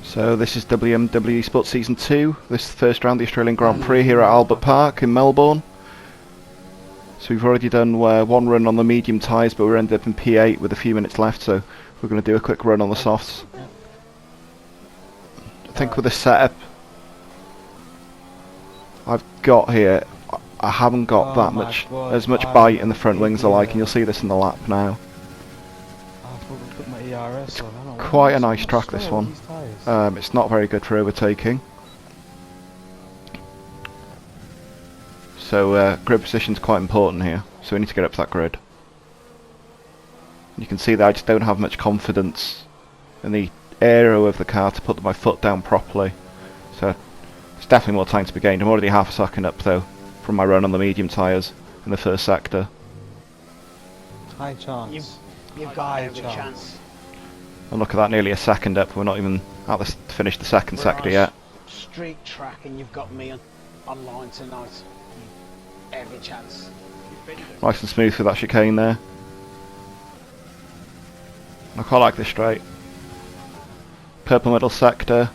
So this is Wmwesports Season 2. This is the first round of the Australian Grand Prix here at Albert Park in Melbourne. So we've already done one run on the medium tyres, but we're ended up in P8 with a few minutes left, so we're going to do a quick run on the softs. I think with the setup I've got here, I haven't got that much, as much bite in the front wings I like, and you'll see this in the lap now. It's quite a nice track, this one. It's not very good for overtaking. So grid position's quite important here, so we need to get up to that grid. You can see that I just don't have much confidence in the aero of the car to put my foot down properly. So it's definitely more time to be gained. I'm already half a second up though from my run on the medium tyres in the first sector. High chance. You've got every chance. And look at that, nearly a second up. We're not even at the finish the second sector yet. Street track, and you've got me online tonight. Every chance. Nice and smooth with that chicane there. I quite like this straight. Purple middle sector.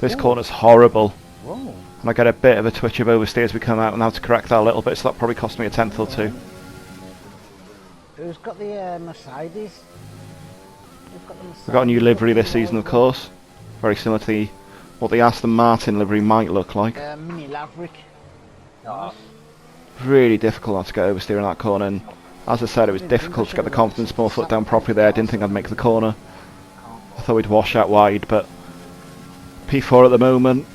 This corner's horrible. Whoa. And I get a bit of a twitch of oversteer as we come out, and I have to correct that a little bit, so that probably cost me a tenth or two. Who's got the Mercedes? We've got a new livery this season, of course. Very similar to what the Aston Martin livery might look like. Mini Laverick. Really difficult not to get oversteer in that corner, and as I said, it was difficult to get the confidence to put my foot down properly there. I didn't think I'd make the corner. I thought we'd wash out wide, but P4 at the moment.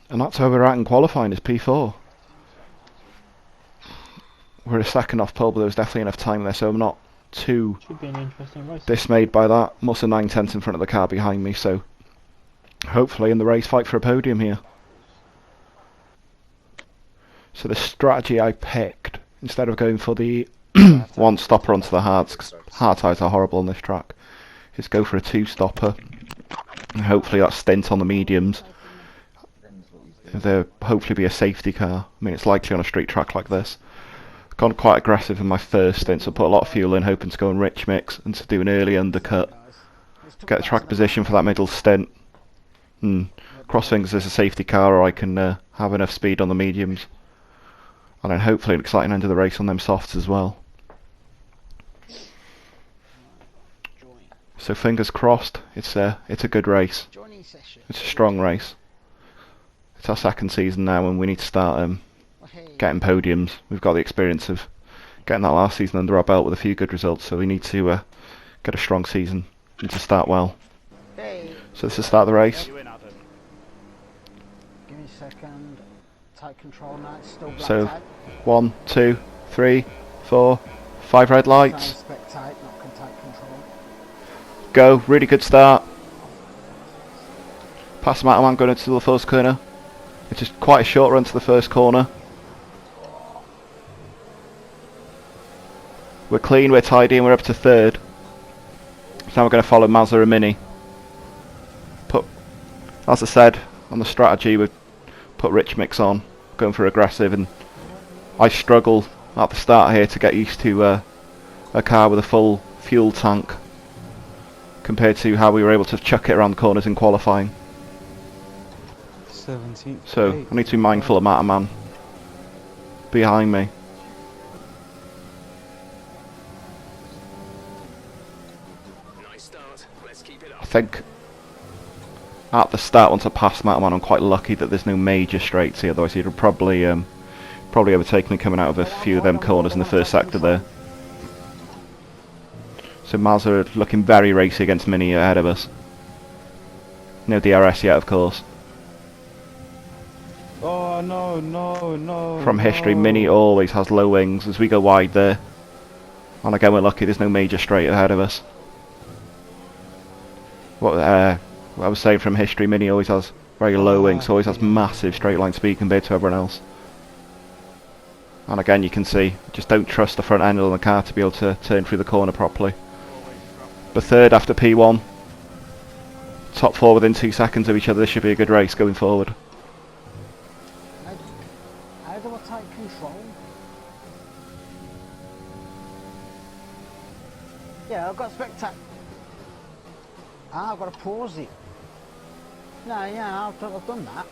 And that's where we're at in qualifying, is P4. We're a second off pole, but there was definitely enough time there, so I'm not too dismayed by that. I'm also 9/10 in front of the car behind me, so hopefully in the race fight for a podium here. So the strategy I picked, instead of going for the one stopper onto the hards, because hard tyres are horrible on this track, is go for a two stopper, and hopefully that stint on the mediums. There'll hopefully be a safety car. I mean, it's likely on a street track like this. Gone quite aggressive in my first stint, so put a lot of fuel in, hoping to go and rich mix and to do an early undercut to get the track position for that middle stint. Crossings is a safety car, or I can have enough speed on the mediums, and then hopefully an exciting end of the race on them softs as well. So fingers crossed, it's a good race. It's a strong race. It's our second season now, and we need to start getting podiums. We've got the experience of getting that last season under our belt with a few good results, so we need to get a strong season and to start well. So this is the start of the race. Give me a second. Tight control now. It's still black So tight. 1, 2, 3, 4, 5 red lights. Tight, not tight control. Go, really good start. Past the mountain man going into the first corner. It's just quite a short run to the first corner. We're clean, we're tidy, and we're up to third. So now we're going to follow Mazda and Mini. As I said, on the strategy, we've put rich mix on, going for aggressive, and I struggle at the start here to get used to a car with a full fuel tank compared to how we were able to chuck it around the corners in qualifying. 17th. So I need to be mindful of Matterman behind me. I think at the start, once I pass Matterman, I'm quite lucky that there's no major straights here, otherwise he'd have probably overtaken me coming out of a few of them corners in the first sector there. So Mazda are looking very racy against Mini ahead of us. No DRS yet, of course. Oh no. From history, Mini always has low wings as we go wide there. And again, we're lucky there's no major straight ahead of us. What I was saying, from history, Mini always has very low wings, always has massive straight line speed compared to everyone else. And again, you can see, just don't trust the front end of the car to be able to turn through the corner properly. But third after P1. Top four within 2 seconds of each other. This should be a good race going forward. How do I tight control? Yeah, I've got spectac. Ah, I've got to pause it. No, yeah, I've done that.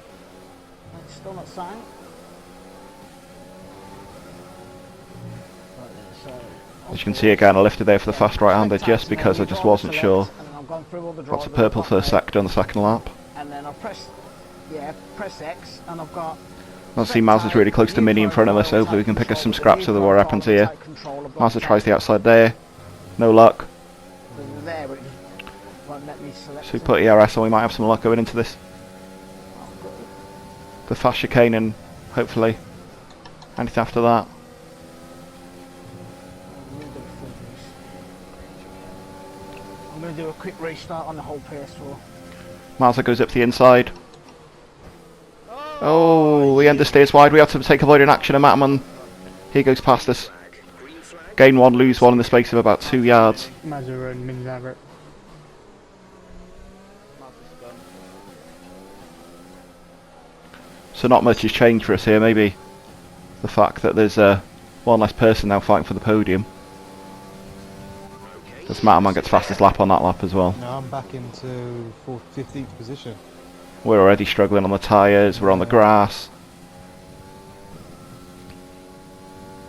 It's still not saying. Right there, so As you can see again, I lifted there for the fast right-hander just because I just wasn't sure. And then I've gone through all the Got to drivers, purple I've got first there, sector on the second lap. and then I've pressed, press X, and I've got. Obviously Maz is really close to Mini in front of us, hopefully we can pick us some scraps with what happens here. Mazda tries the outside there, no luck. There it won't let me select. So we put ERS on, we might have some luck going into this. The fast chicane and hopefully anything after that. I'm going to do a quick restart on the whole PS4. Mazda goes up the inside. Oh, we understeers wide. We have to take avoiding action and Matterman. He goes past us. Gain one, lose one in the space of about 2 yards. Mazda and Mini Laverick. So not much has changed for us here. Maybe the fact that there's one less person now fighting for the podium. Because Matterman gets fastest lap on that lap as well. Now I'm back into 15th position. We're already struggling on the tyres, we're on the grass.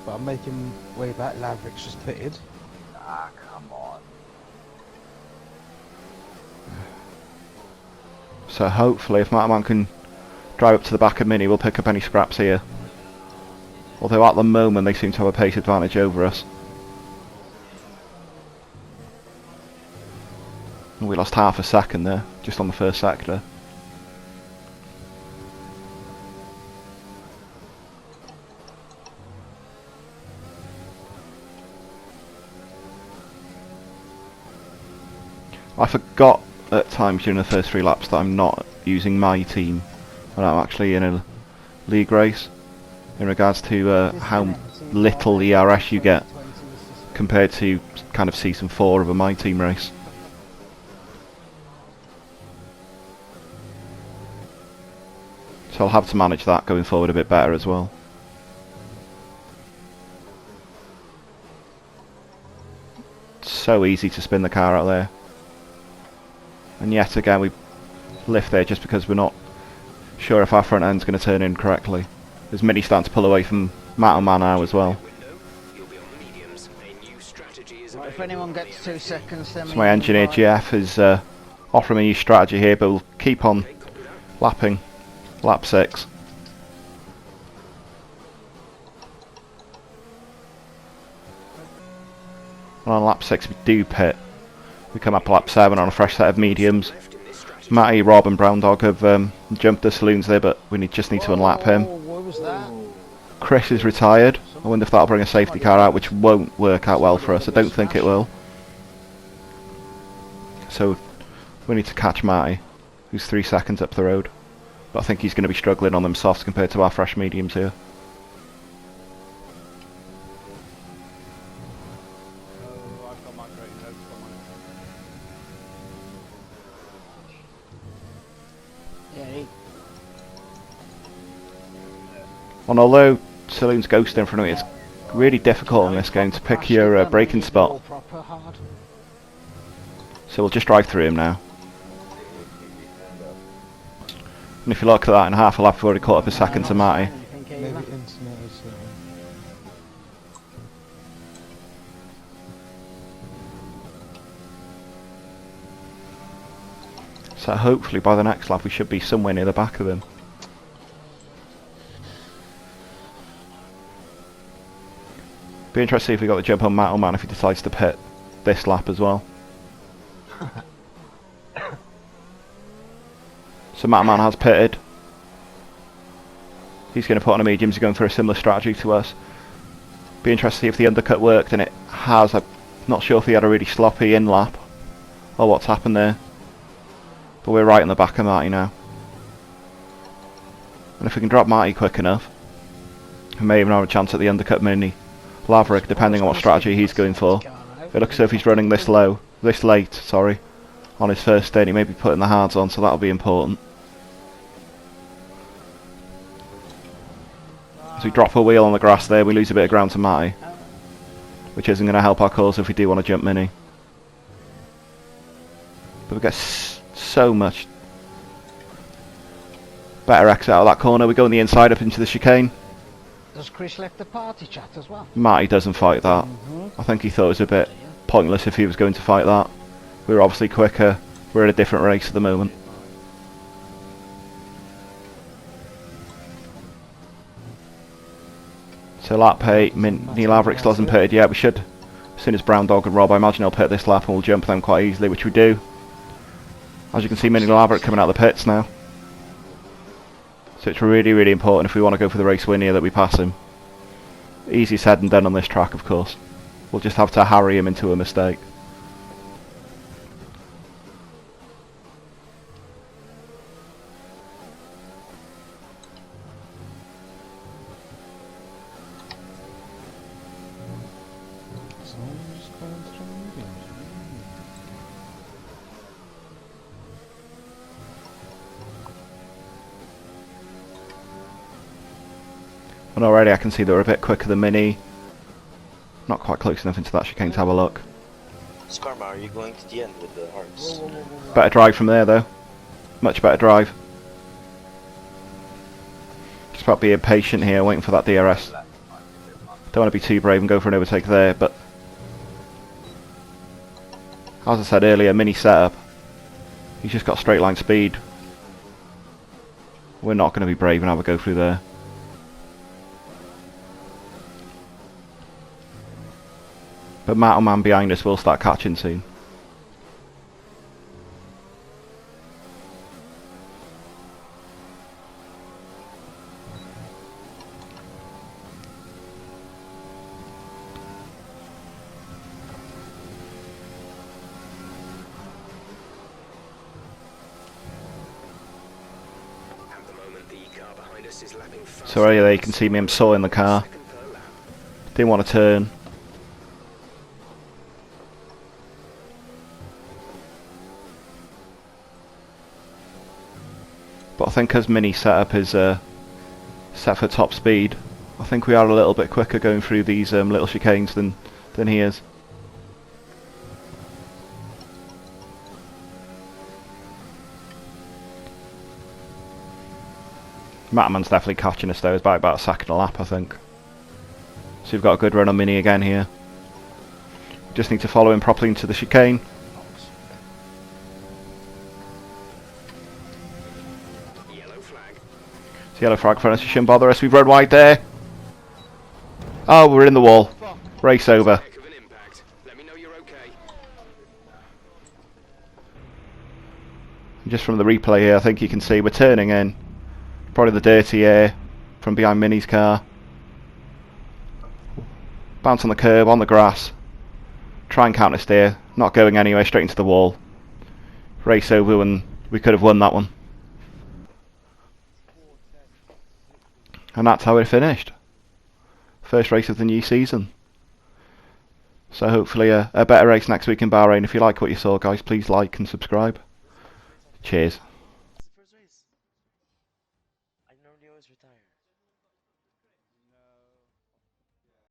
But I'm making way back. Laverick's just pitted. Ah, come on. So hopefully if Matterman can drive up to the back of Mini, we'll pick up any scraps here. Although at the moment they seem to have a pace advantage over us. And we lost half a second there, just on the first sector. I forgot at times during the first 3 laps that I'm not using my team and I'm actually in a league race in regards to how little ERS you get compared to kind of season 4 of a my team race. So I'll have to manage that going forward a bit better as well. It's so easy to spin the car out there. And yet again we lift there just because we're not sure if our front end's going to turn in correctly. There's Mini starting to pull away from Matterman now as well. Right, if anyone gets 2 seconds, then So my engineer GF is offering me a new strategy here, but we'll keep on lapping. Lap 6. And on lap 6 we do pit. We come up lap 7 on a fresh set of mediums. Matty, Rob and Brown Dog have jumped the saloons there, but we just need to unlap him. What was that? Chris is retired. I wonder if that'll bring a safety car out, which won't work out well for us. I don't think it will. So we need to catch Matty, who's 3 seconds up the road. But I think he's going to be struggling on them softs compared to our fresh mediums here. And although Saloon's ghosting in front of me, it's really difficult in this game to pick your braking spot. So we'll just drive through him now. And if you look at that, in half a lap we've already caught up a second to Matty. Maybe internet is So hopefully by the next lap we should be somewhere near the back of him. Be interested to see if we got the jump on Matterman if he decides to pit this lap as well. So Matterman has pitted. He's going to put on a medium. He's going for a similar strategy to us. Be interested to see if the undercut worked, and it has. I'm not sure if he had a really sloppy in lap or what's happened there. But we're right in the back of Marty now. And if we can drop Marty quick enough, we may even have a chance at the undercut Mini Laverick, depending on what strategy he's going for. It looks as if he's running this late, sorry, on his first stint. He may be putting the hards on, so that'll be important. As we drop a wheel on the grass there, we lose a bit of ground to Matty, which isn't going to help our cause if we do want to jump Mini. But we get so much better exit out of that corner. We go on the inside up into the chicane. Does Chris left the party chat as well? Matty doesn't fight that. I think he thought it was a bit pointless if he was going to fight that. We were obviously quicker. We're in a different race at the moment. So lap 8, Mini Laverick still hasn't pitted yet. We should, as soon as Brown Dog and Rob, I imagine he'll pit this lap and we'll jump them quite easily, which we do. As you can see, Mini Laverick coming out of the pits now. So it's really, really important if we want to go for the race win here that we pass him. Easy said and done on this track, of course. We'll just have to harry him into a mistake. And already I can see that we're a bit quicker than Mini. Not quite close enough into that chicane to have a look. Skarma, are you going to the end with the hearts? Better drive from there though. Much better drive. Just about being patient here, waiting for that DRS. Don't want to be too brave and go for an overtake there, but as I said earlier, Mini setup. He's just got straight line speed. We're not going to be brave and have a go through there. But Matt and man behind us will start catching soon. So right there you can see me, I'm sawing the car. Didn't want to turn. But I think as Mini setup is set for top speed, I think we are a little bit quicker going through these little chicanes than he is. Matman's definitely catching us though, it's by about a second a lap I think. So we've got a good run on Mini again here. Just need to follow him properly into the chicane. Yellow flag for us, you shouldn't bother us, we've run wide there. Oh, we're in the wall. Race over. Just from the replay here, I think you can see we're turning in. Probably the dirty air from behind Mini's car. Bounce on the curb, on the grass. Try and counter steer, not going anywhere, straight into the wall. Race over and we could have won that one. And that's how it finished. First race of the new season. So hopefully a better race next week in Bahrain. If you like what you saw guys, please like and subscribe. Cheers.